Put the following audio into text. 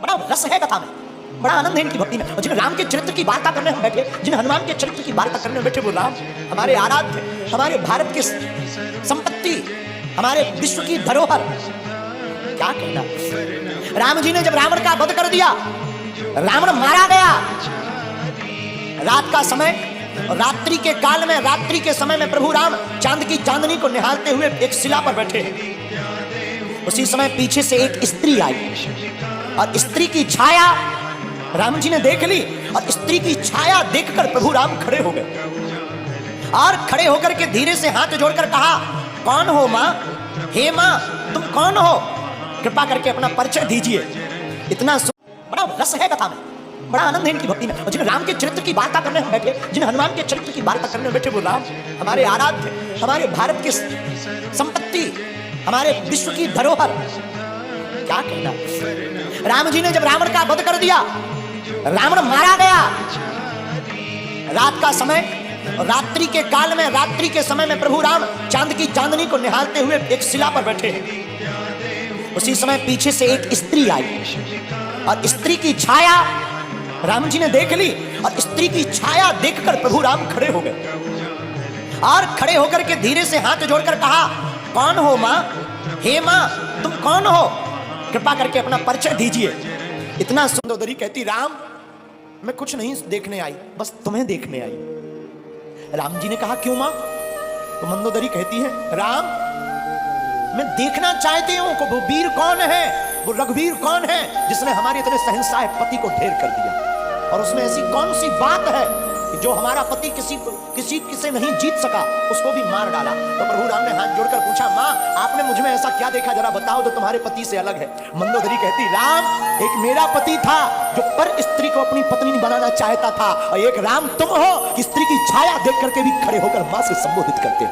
बड़ा रस है कथा में, बड़ा आनंद है इनकी भक्ति में। और जिन राम के चरित्र की वार्ता करने हम बैठे, जिन हनुमान के चरित्र की वार्ता करने हम बैठे, वो राम हमारे आराध्य, हमारे भारत की संपत्ति, हमारे विश्व की धरोहर, क्या कहना। राम जी ने जब रावण का वध कर दिया, रावण मारा गया, रात का समय, रात्रि के काल में, रात्रि के समय में प्रभु राम चांद की चांदनी को निहारते हुए एक शिला पर बैठे। उसी समय पीछे से एक स्त्री आई और स्त्री की छाया राम जी ने देख ली, और स्त्री की छाया देखकर प्रभु राम खड़े हो गए और खड़े होकर के धीरे से हाथ जोड़कर कहा, कौन हो मां? हे मां, तुम कौन हो? कृपा करके अपना परिचय दीजिए। इतना बड़ा रस है कथा में, बड़ा आनंद है इनकी भक्ति में। और जिन राम के चरित्र की वार्ता करने हम बैठे, जिन हनुमान के चरित्र की वार्ता करने हम बैठे, वो राम हमारे आराध्य, हमारे भारत की संपत्ति, हमारे विश्व की धरोहर, क्या कहना। राम जी ने जब रावण का वध कर दिया, रावण मारा गया, रात का समय, रात्रि के काल में, रात्रि के समय में प्रभु राम चांद की चांदनी को निहारते हुए एक शिला पर बैठे। उसी समय पीछे से एक स्त्री आई और स्त्री की छाया राम जी ने देख ली, और स्त्री की छाया देखकर प्रभु राम खड़े हो गए और खड़े होकर के धीरे से हाथ जोड़कर कहा, कौन हो मां? हे मां, तुम कौन हो? कृपा करके अपना परिचय दीजिए। इतना मंदोदरी कहती, राम मैं कुछ नहीं देखने आई, बस तुम्हें देखने आई। राम जी ने कहा, क्यों मां? तो मंदोदरी कहती है, राम मैं देखना चाहती हूं कि वो वीर कौन है, वो रघुवीर कौन है जिसने हमारे इतने सहनसाय पति को ढेर कर दिया, और उसमें ऐसी कौन सी बात है कि जो हमारा पति किसी नहीं जीत सका, उसको भी मार डाला। तो प्रभु राम ने हाथ जोड़कर पूछा, मां आपने मुझ में ऐसा क्या देखा, जरा बताओ जो तुम्हारे पति से अलग है। मंदोदरी कहती, राम एक मेरा पति था जो पर स्त्री को अपनी पत्नी बनाना चाहता था, और एक राम तुम हो, स्त्री की छाया देख करके भी खड़े होकर मां से संबोधित करते।